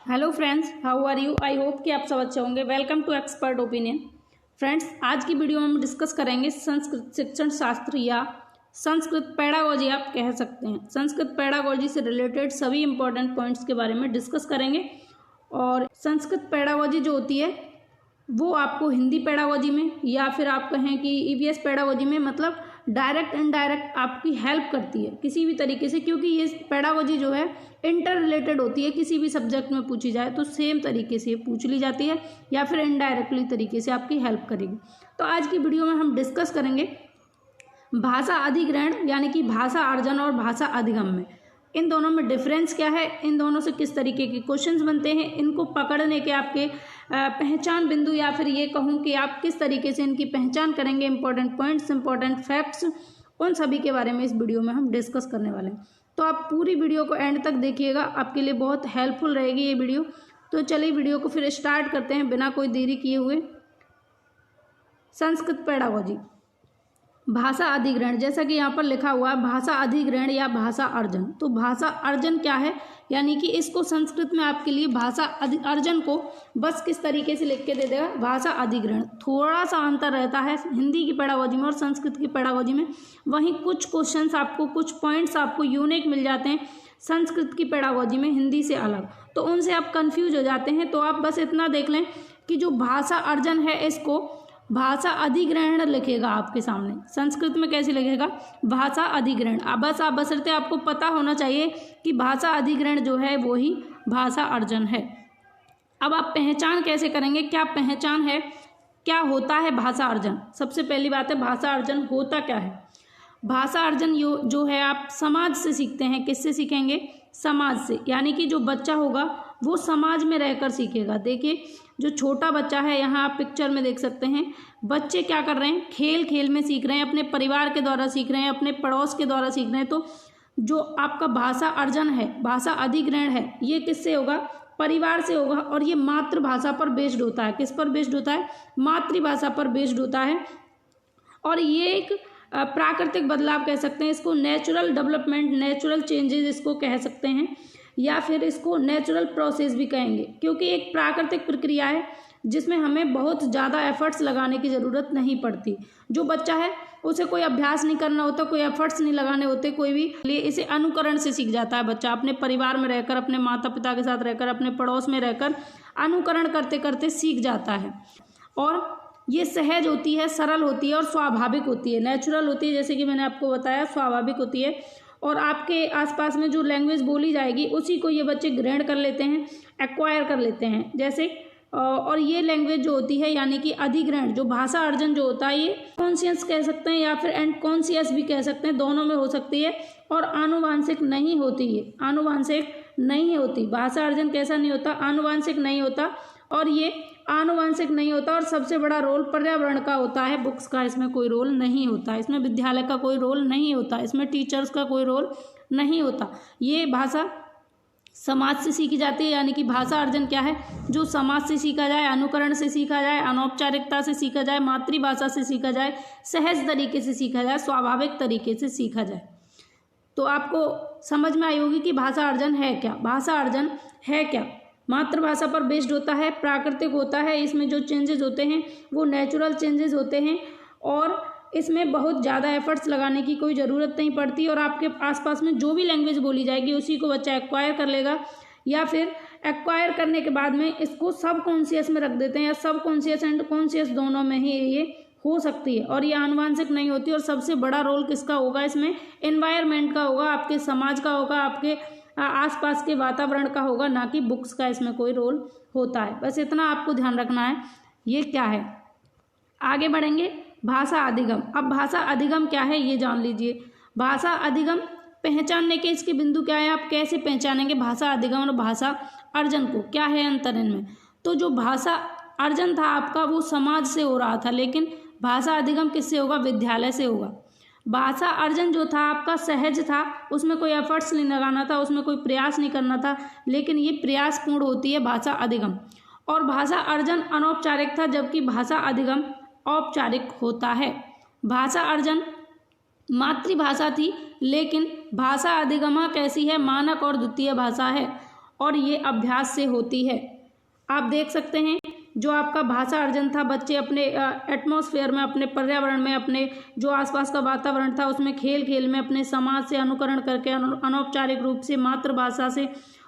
Hello friends, how are you. I hope कि आप सब अच्छे होंगे। Welcome to expert opinion. Friends, आज की वीडियो में हम डिस्कस करेंगे संस्कृत शिक्षण शास्त्र या संस्कृत पेडागोजी आप कह सकते हैं। संस्कृत पेडागोजी से रिलेटेड सभी इंपॉर्टेंट पॉइंट्स के बारे में डिस्कस करेंगे। और संस्कृत पेडागोजी जो होती है वो आपको हिंदी पेडागोजी में या फिर आप कहें कि ईवीएस पेडागोजी में मतलब डायरेक्ट इनडायरेक्ट आपकी हेल्प करती है किसी भी तरीके से, क्योंकि ये पेडागोजी जो है इंटर रिलेटेड होती है। किसी भी सब्जेक्ट में पूछी जाए तो सेम तरीके से पूछ ली जाती है या फिर इनडायरेक्टली तरीके से आपकी हेल्प करेगी। तो आज की वीडियो में हम डिस्कस करेंगे भाषा अधिग्रहण यानी कि भाषा अर्जन और भाषा अधिगम में इन दोनों में डिफरेंस क्या है, इन दोनों से किस तरीके के क्वेश्चंस बनते हैं, इनको पकड़ने के आपके पहचान बिंदु या फिर ये कहूँ कि आप किस तरीके से इनकी पहचान करेंगे, इंपॉर्टेंट पॉइंट्स, इंपॉर्टेंट फैक्ट्स, उन सभी के बारे में इस वीडियो में हम डिस्कस करने वाले हैं। तो आप पूरी वीडियो को एंड तक देखिएगा, आपके लिए बहुत हेल्पफुल रहेगी ये वीडियो। तो चलिए वीडियो को फिर स्टार्ट करते हैं बिना कोई देरी किए हुए। संस्कृत पेडागोजी, भाषा अधिग्रहण, जैसा कि यहाँ पर लिखा हुआ है भाषा अधिग्रहण या भाषा अर्जन। तो भाषा अर्जन क्या है, यानी कि इसको संस्कृत में आपके लिए भाषा अर्जन को बस किस तरीके से लिख के दे देगा, भाषा अधिग्रहण। थोड़ा सा अंतर रहता है हिंदी की पेडागोजी में और संस्कृत की पेडागोजी में। वहीं कुछ क्वेश्चंस आपको, कुछ पॉइंट्स आपको यूनिक मिल जाते हैं संस्कृत की पेडागोजी में हिंदी से अलग, तो उनसे आप कन्फ्यूज हो जाते हैं। तो आप बस इतना देख लें कि जो भाषा अर्जन है इसको भाषा अधिग्रहण लिखेगा आपके सामने। संस्कृत में कैसे लिखेगा, भाषा अधिग्रहण। अब बस आप बशर्ते आपको पता होना चाहिए कि भाषा अधिग्रहण जो है वो ही भाषा अर्जन है। अब आप पहचान कैसे करेंगे, क्या पहचान है, क्या होता है भाषा अर्जन। सबसे पहली बात है भाषा अर्जन होता क्या है। भाषा अर्जन जो है आप समाज से सीखते हैं। किससे सीखेंगे, समाज से, यानी कि जो बच्चा होगा वो समाज में रहकर सीखेगा। देखिए जो छोटा बच्चा है, यहाँ आप पिक्चर में देख सकते हैं, बच्चे क्या कर रहे हैं, खेल खेल में सीख रहे हैं, अपने परिवार के द्वारा सीख रहे हैं, अपने पड़ोस के द्वारा सीख रहे हैं। तो जो आपका भाषा अर्जन है, भाषा अधिग्रहण है, ये किससे होगा, परिवार से होगा। और ये मातृभाषा पर बेस्ड होता है। किस पर बेस्ड होता है, मातृभाषा पर बेस्ड होता है। और ये एक प्राकृतिक बदलाव कह सकते हैं इसको, नेचुरल डेवलपमेंट, नेचुरल चेंजेस इसको कह सकते हैं, या फिर इसको नेचुरल प्रोसेस भी कहेंगे, क्योंकि एक प्राकृतिक प्रक्रिया है जिसमें हमें बहुत ज़्यादा एफर्ट्स लगाने की ज़रूरत नहीं पड़ती। जो बच्चा है उसे कोई अभ्यास नहीं करना होता, कोई एफर्ट्स नहीं लगाने होते कोई भी, लिए इसे अनुकरण से सीख जाता है बच्चा। अपने परिवार में रहकर, अपने माता पिता के साथ रहकर, अपने पड़ोस में रहकर अनुकरण करते करते सीख जाता है। और ये सहज होती है, सरल होती है और स्वाभाविक होती है, नेचुरल होती है। जैसे कि मैंने आपको बताया स्वाभाविक होती है। और आपके आसपास में जो लैंग्वेज बोली जाएगी उसी को ये बच्चे ग्रहण कर लेते हैं, एक्वायर कर लेते हैं। जैसे और ये लैंग्वेज जो होती है यानी कि अधिग्रहण, जो भाषा अर्जन जो होता है, ये कॉन्शियस कह सकते हैं या फिर एंड कॉन्शियस भी कह सकते हैं, दोनों में हो सकती है। और आनुवांशिक नहीं होती है, आनुवांशिक नहीं होती। भाषा अर्जन कैसा नहीं होता, आनुवांशिक नहीं होता। और ये आनुवांशिक नहीं होता और सबसे बड़ा रोल पर्यावरण का होता है, बुक्स का इसमें कोई रोल नहीं होता, इसमें विद्यालय का कोई रोल नहीं होता, इसमें टीचर्स का कोई रोल नहीं होता। ये भाषा समाज से सीखी जाती है, यानी कि भाषा अर्जन क्या है, जो समाज से सीखा जाए, अनुकरण से सीखा जाए, अनौपचारिकता से सीखा जाए, मातृभाषा से सीखा जाए, सहज तरीके से सीखा जाए, स्वाभाविक तरीके से सीखा जाए। तो आपको समझ में आई होगी कि भाषा अर्जन है क्या। भाषा अर्जन है क्या, मातृभाषा पर बेस्ड होता है, प्राकृतिक होता है, इसमें जो चेंजेस होते हैं वो नेचुरल चेंजेस होते हैं और इसमें बहुत ज़्यादा एफर्ट्स लगाने की कोई ज़रूरत नहीं पड़ती। और आपके आसपास में जो भी लैंग्वेज बोली जाएगी उसी को बच्चा एक्वायर कर लेगा, या फिर एक्वायर करने के बाद में इसको सब कॉन्शियस में रख देते हैं, या सब कॉन्शियस एंड कॉन्शियस दोनों में ही ये हो सकती है। और ये आनुवांशिक नहीं होती। और सबसे बड़ा रोल किसका होगा इसमें, एनवायरनमेंट का होगा, आपके समाज का होगा, आपके आसपास के वातावरण का होगा, ना कि बुक्स का इसमें कोई रोल होता है। बस इतना आपको ध्यान रखना है। ये क्या है, आगे बढ़ेंगे, भाषा अधिगम। अब भाषा अधिगम क्या है ये जान लीजिए। भाषा अधिगम पहचानने के इसके बिंदु क्या है, आप कैसे पहचानेंगे भाषा अधिगम और भाषा अर्जन को, क्या है अंतर इनमें। तो जो भाषा अर्जन था आपका वो समाज से हो रहा था, लेकिन भाषा अधिगम किससे होगा, विद्यालय से होगा। भाषा अर्जन जो था आपका सहज था, उसमें कोई एफर्ट्स नहीं लगाना था, उसमें कोई प्रयास नहीं करना था, लेकिन ये प्रयासपूर्ण होती है भाषा अधिगम। और भाषा अर्जन अनौपचारिक था, जबकि भाषा अधिगम औपचारिक होता है। भाषा अर्जन मातृभाषा थी, लेकिन भाषा अधिगम कैसी है, मानक और द्वितीय भाषा है। और ये अभ्यास से होती है। आप देख सकते हैं जो आपका भाषा अर्जन था, बच्चे अपने एटमॉस्फेयर में, अपने पर्यावरण में, अपने जो आसपास का वातावरण था उसमें खेल खेल में अपने समाज से अनुकरण करके अनौपचारिक रूप से मातृभाषा से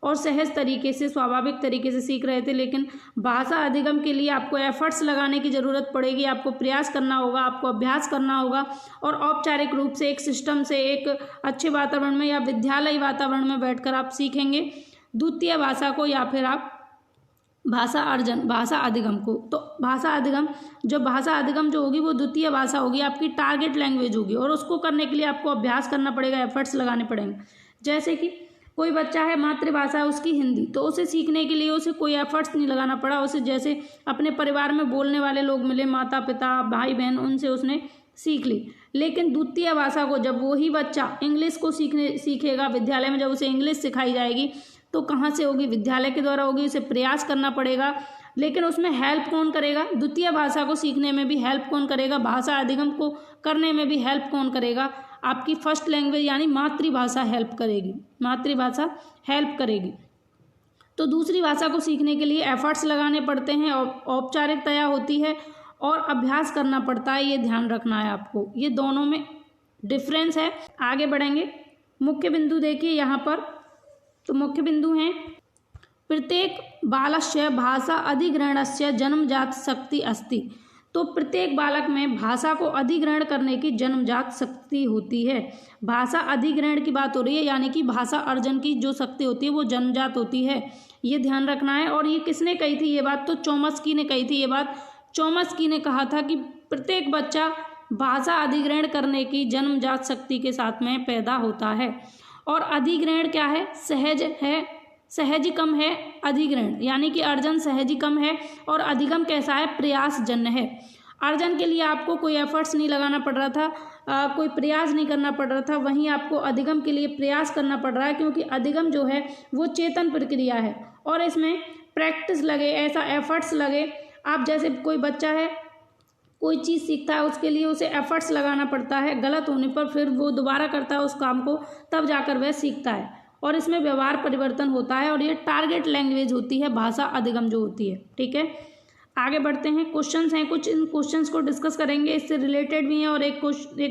और सहज तरीके से, स्वाभाविक तरीके से सीख रहे थे। लेकिन भाषा अधिगम के लिए आपको एफर्ट्स लगाने की ज़रूरत पड़ेगी, आपको प्रयास करना होगा, आपको अभ्यास करना होगा और औपचारिक रूप से एक सिस्टम से, एक अच्छे वातावरण में या विद्यालय वातावरण में बैठकर आप सीखेंगे द्वितीय भाषा को या फिर आप भाषा अर्जन, भाषा अधिगम को। तो भाषा अधिगम जो होगी वो द्वितीय भाषा होगी, आपकी टारगेट लैंग्वेज होगी और उसको करने के लिए आपको अभ्यास करना पड़ेगा, एफर्ट्स लगाने पड़ेंगे। जैसे कि कोई बच्चा है, मातृभाषा है उसकी हिंदी, तो उसे सीखने के लिए उसे कोई एफर्ट्स नहीं लगाना पड़ा, उसे जैसे अपने परिवार में बोलने वाले लोग मिले, माता पिता भाई बहन, उनसे उसने सीख ली। लेकिन द्वितीय भाषा को जब वही बच्चा इंग्लिश को सीखेगा विद्यालय में, जब उसे इंग्लिश सिखाई जाएगी तो कहाँ से होगी? विद्यालय के द्वारा होगी, उसे प्रयास करना पड़ेगा। लेकिन उसमें हेल्प कौन करेगा? द्वितीय भाषा को सीखने में भी हेल्प कौन करेगा? भाषा अधिगम को करने में भी हेल्प कौन करेगा? आपकी फर्स्ट लैंग्वेज यानी मातृभाषा हेल्प करेगी, मातृभाषा हेल्प करेगी। तो दूसरी भाषा को सीखने के लिए एफर्ट्स लगाने पड़ते हैं, औपचारिकता होती है और अभ्यास करना पड़ता है, ये ध्यान रखना है आपको। ये दोनों में डिफरेंस है। आगे बढ़ेंगे, मुख्य बिंदु देखिए यहाँ पर। तो मुख्य बिंदु हैं, प्रत्येक बालस्य भाषा अधिग्रहणस्य जन्मजात शक्ति अस्ति। तो प्रत्येक बालक में भाषा को अधिग्रहण करने की जन्मजात शक्ति होती है। भाषा अधिग्रहण की बात हो रही है, यानी कि भाषा अर्जन की जो शक्ति होती है वो जन्मजात होती है, ये ध्यान रखना है। और ये किसने कही थी ये बात? तो चॉम्स्की ने कही थी ये बात। चॉम्स्की ने कहा था कि प्रत्येक बच्चा भाषा अधिग्रहण करने की जन्मजात शक्ति के साथ में पैदा होता है। और अधिग्रहण क्या है? सहज है, सहजिकम है अधिग्रहण, यानी कि अर्जन सहजिकम है। और अधिगम कैसा है? प्रयासजन्य है। अर्जन के लिए आपको कोई एफर्ट्स नहीं लगाना पड़ रहा था, कोई प्रयास नहीं करना पड़ रहा था, वहीं आपको अधिगम के लिए प्रयास करना पड़ रहा है, क्योंकि अधिगम जो है वो चेतन प्रक्रिया है और इसमें प्रैक्टिस लगे, ऐसा एफर्ट्स लगे। आप जैसे कोई बच्चा है, कोई चीज़ सीखता है, उसके लिए उसे एफर्ट्स लगाना पड़ता है, गलत होने पर फिर वो दोबारा करता है उस काम को, तब जाकर वह सीखता है और इसमें व्यवहार परिवर्तन होता है और ये टारगेट लैंग्वेज होती है भाषा अधिगम जो होती है। ठीक है, आगे बढ़ते हैं। क्वेश्चंस हैं कुछ, इन क्वेश्चंस को डिस्कस करेंगे, इससे रिलेटेड भी हैं और एक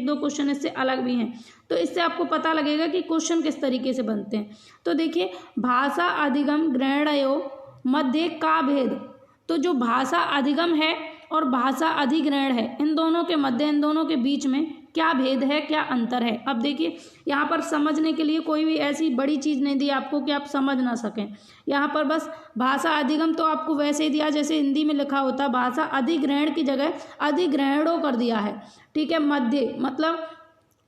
दो क्वेश्चन इससे अलग भी हैं, तो इससे आपको पता लगेगा कि क्वेश्चन किस तरीके से बनते हैं। तो देखिए, भाषा अधिगम ग्रहणयोः मध्य का भेद। तो जो भाषा अधिगम है और भाषा अधिग्रहण है, इन दोनों के मध्य, इन दोनों के बीच में क्या भेद है, क्या अंतर है? अब देखिए, यहाँ पर समझने के लिए कोई भी ऐसी बड़ी चीज़ नहीं दी आपको कि आप समझ ना सकें। यहाँ पर बस भाषा अधिगम तो आपको वैसे ही दिया जैसे हिंदी में लिखा होता, भाषा अधिग्रहण की जगह अधिग्रहणों कर दिया है। ठीक है, मध्य मतलब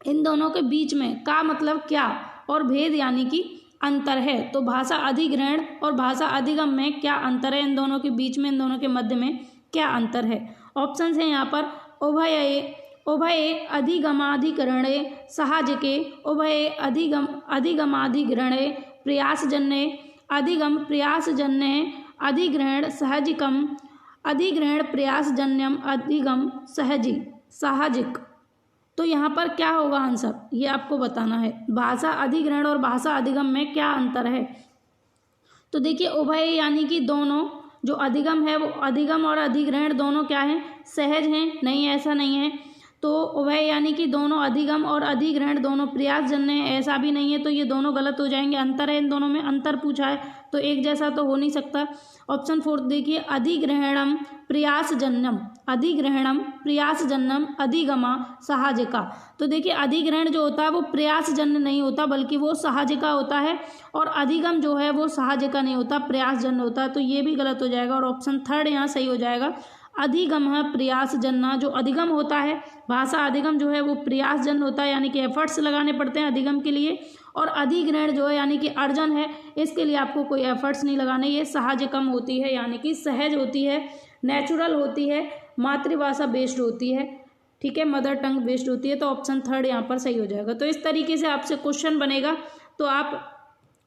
इन दोनों के बीच में, का मतलब क्या, और भेद यानी कि अंतर है। तो भाषा अधिग्रहण और भाषा अधिगम में क्या अंतर है, इन दोनों के बीच में, इन दोनों के मध्य में क्या अंतर है? ऑप्शन है यहाँ पर, उभये अधिगमाधिकरणे साहजिके, उभये अधिगमाधिकरणे प्रयासजन्ये, अधिगम प्रयासजन्ये, अधिग्रहण सहजिकम, अधिग्रहण प्रयासजन्यम, अधिगम साहजिक। तो यहाँ पर क्या होगा आंसर, ये आपको बताना है। भाषा अधिग्रहण और भाषा अधिगम में क्या अंतर है? तो देखिए, उभय यानी कि दोनों, जो अधिगम है वो अधिगम और अधिग्रहण दोनों क्या हैं? सहज हैं? नहीं, ऐसा नहीं है। तो उभय यानी कि दोनों, अधिगम और अधिग्रहण दोनों प्रयासजन्य है, ऐसा भी नहीं है, तो ये दोनों गलत हो जाएंगे। अंतर है इन दोनों में, अंतर पूछा है तो एक जैसा तो हो नहीं सकता। ऑप्शन 4 देखिए, अधिग्रहणम प्रयासजन्यम, अधिग्रहणम प्रयासजन्यम, अधिगमा साहजिका। तो देखिए, अधिग्रहण जो होता है वो प्रयासजन्य नहीं होता बल्कि वो साहजिका होता है, और अधिगम जो है वो साहजिका नहीं होता, प्रयासजन्य होता है। तो ये भी गलत हो जाएगा और ऑप्शन 3 यहाँ सही हो जाएगा। अधिगम है प्रयासजन्य, जो अधिगम होता है, भाषा अधिगम जो है वो प्रयासजन्य होता है, यानी कि एफर्ट्स लगाने पड़ते हैं अधिगम के लिए। और अधिग्रहण जो है यानी कि अर्जन है, इसके लिए आपको कोई एफर्ट्स नहीं लगाने, ये साहजिकम होती है, यानी कि सहज होती है, नेचुरल होती है, मातृभाषा बेस्ड होती है। ठीक है, मदर टंग बेस्ड होती है। तो ऑप्शन 3 यहाँ पर सही हो जाएगा। तो इस तरीके से आपसे क्वेश्चन बनेगा तो आप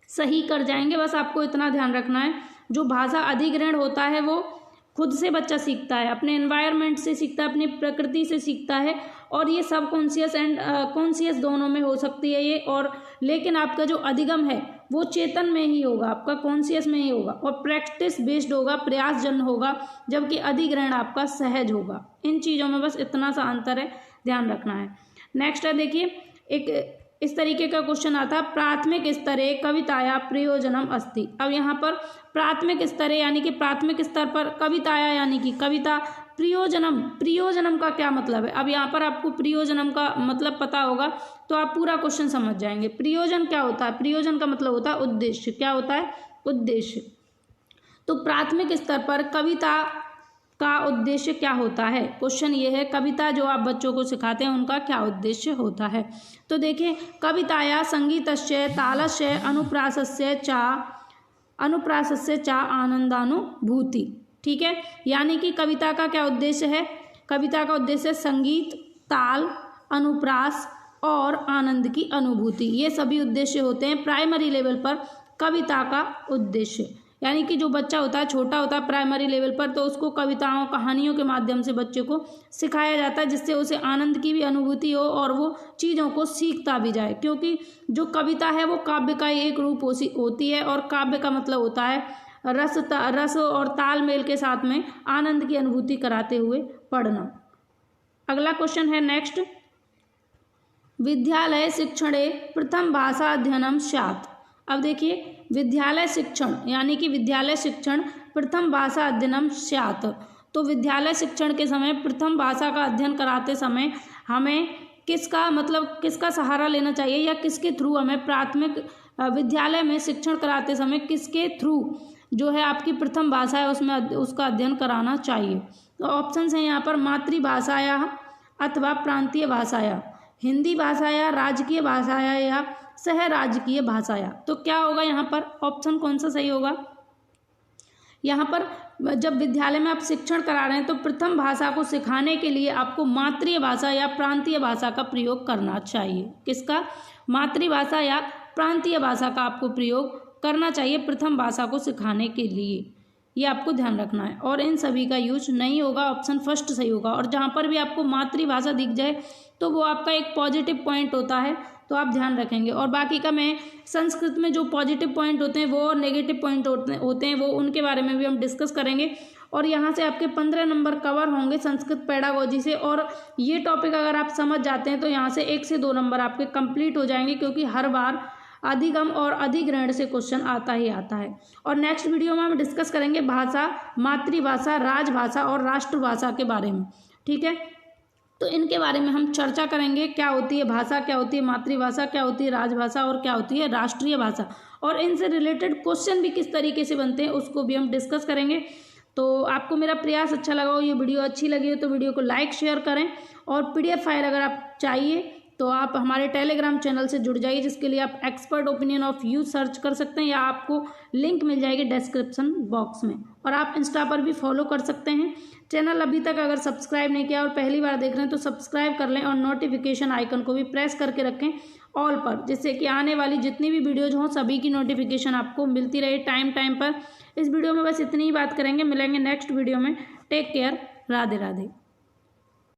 सही कर जाएंगे। बस आपको इतना ध्यान रखना है, जो भाषा अधिग्रहण होता है वो खुद से बच्चा सीखता है, अपने एनवायरनमेंट से सीखता है, अपनी प्रकृति से सीखता है, और ये सब कॉन्शियस एंड कॉन्शियस दोनों में हो सकती है ये। और लेकिन आपका जो अधिगम है वो चेतन में ही होगा, आपका कॉन्शियस में ही होगा, और प्रैक्टिस बेस्ड होगा, प्रयासजन्य होगा, जबकि अधिग्रहण आपका सहज होगा। इन चीज़ों में बस इतना सा अंतर है, ध्यान रखना है। नेक्स्ट है देखिए, एक इस तरीके का क्वेश्चन आता है, प्राथमिक स्तरे कविताया प्रयोजनम अस्ति। अब यहाँ पर प्राथमिक स्तरे यानी कि प्राथमिक स्तर पर कविताया यानी कि कविता, प्रयोजनम का क्या मतलब है। अब यहाँ पर आपको प्रयोजनम का मतलब पता होगा तो आप पूरा क्वेश्चन समझ जाएंगे। प्रयोजन क्या होता है, प्रयोजन का मतलब होता है उद्देश्य। क्या होता है, उद्देश्य। तो प्राथमिक स्तर पर कविता का उद्देश्य क्या होता है, क्वेश्चन ये है, कविता जो आप बच्चों को सिखाते हैं उनका क्या उद्देश्य होता है। तो देखें, कविताया संगीतस्य तालस्य अनुप्रासस्य चा आनंदानुभूति। ठीक है, यानी कि कविता का क्या उद्देश्य है, कविता का उद्देश्य संगीत, ताल, अनुप्रास और आनंद की अनुभूति, ये सभी उद्देश्य होते हैं प्राइमरी लेवल पर कविता का उद्देश्य। यानी कि जो बच्चा होता है, छोटा होता है प्राइमरी लेवल पर, तो उसको कविताओं कहानियों के माध्यम से बच्चे को सिखाया जाता है, जिससे उसे आनंद की भी अनुभूति हो और वो चीज़ों को सीखता भी जाए। क्योंकि जो कविता है वो काव्य का एक रूप होती है, और काव्य का मतलब होता है रस और तालमेल के साथ में आनंद की अनुभूति कराते हुए पढ़ना। अगला क्वेश्चन है नेक्स्ट, विद्यालय शिक्षणे प्रथम भाषा अध्ययनम स्यात्। अब देखिए, विद्यालय शिक्षण यानी कि विद्यालय शिक्षण प्रथम भाषा अध्ययनम स्यात्। तो विद्यालय शिक्षण के समय प्रथम भाषा का अध्ययन कराते समय हमें किसका सहारा लेना चाहिए, या किसके थ्रू हमें प्राथमिक विद्यालय में शिक्षण कराते समय किसके थ्रू जो है आपकी प्रथम भाषा है उसमें उसका अध्ययन कराना चाहिए। तो ऑप्शंस हैं यहाँ पर, मातृभाषाया अथवा प्रांतीय भाषाया, हिंदी भाषाया, राजकीय भाषाया या सह राजकीय भाषाया। तो क्या होगा यहाँ पर, ऑप्शन कौन सा सही होगा। यहाँ पर जब विद्यालय में आप शिक्षण करा रहे हैं तो प्रथम भाषा को सिखाने के लिए आपको मातृ भाषा या प्रांतीय भाषा का प्रयोग करना चाहिए। किसका, मातृभाषा या प्रांतीय भाषा का आपको प्रयोग करना चाहिए प्रथम भाषा को सिखाने के लिए, ये आपको ध्यान रखना है। और इन सभी का यूज नहीं होगा, ऑप्शन फर्स्ट सही होगा। और जहाँ पर भी आपको मातृभाषा दिख जाए तो वो आपका एक पॉजिटिव पॉइंट होता है, तो आप ध्यान रखेंगे। और बाकी का मैं संस्कृत में जो पॉजिटिव पॉइंट होते हैं वो और नेगेटिव पॉइंट होते हैं वो उनके बारे में भी हम डिस्कस करेंगे। और यहाँ से आपके 15 नंबर कवर होंगे संस्कृत पेडागोजी से, और ये टॉपिक अगर आप समझ जाते हैं तो यहाँ से 1 से 2 नंबर आपके कंप्लीट हो जाएंगे, क्योंकि हर बार अधिगम और अधिग्रहण से क्वेश्चन आता ही आता है। और नेक्स्ट वीडियो में हम डिस्कस करेंगे भाषा, मातृभाषा, राजभाषा और राष्ट्रभाषा के बारे में। ठीक है, तो इनके बारे में हम चर्चा करेंगे, क्या होती है भाषा, क्या होती है मातृभाषा, क्या होती है राजभाषा और क्या होती है राष्ट्रीय भाषा, और इनसे रिलेटेड क्वेश्चन भी किस तरीके से बनते हैं उसको भी हम डिस्कस करेंगे। तो आपको मेरा प्रयास अच्छा लगा हो, ये वीडियो अच्छी लगी हो तो वीडियो को लाइक शेयर करें, और PDF फाइल अगर आप चाहिए तो आप हमारे टेलीग्राम चैनल से जुड़ जाइए, जिसके लिए आप expert opinion of you search कर सकते हैं, या आपको लिंक मिल जाएगी डिस्क्रिप्शन बॉक्स में। और आप इंस्टा पर भी फॉलो कर सकते हैं। चैनल अभी तक अगर सब्सक्राइब नहीं किया और पहली बार देख रहे हैं तो सब्सक्राइब कर लें, और नोटिफिकेशन आइकन को भी प्रेस करके रखें ऑल पर, जिससे कि आने वाली जितनी भी वीडियोज़ हों सभी की नोटिफिकेशन आपको मिलती रहे टाइम पर। इस वीडियो में बस इतनी ही बात करेंगे, मिलेंगे नेक्स्ट वीडियो में। Take care, Radhe Radhe.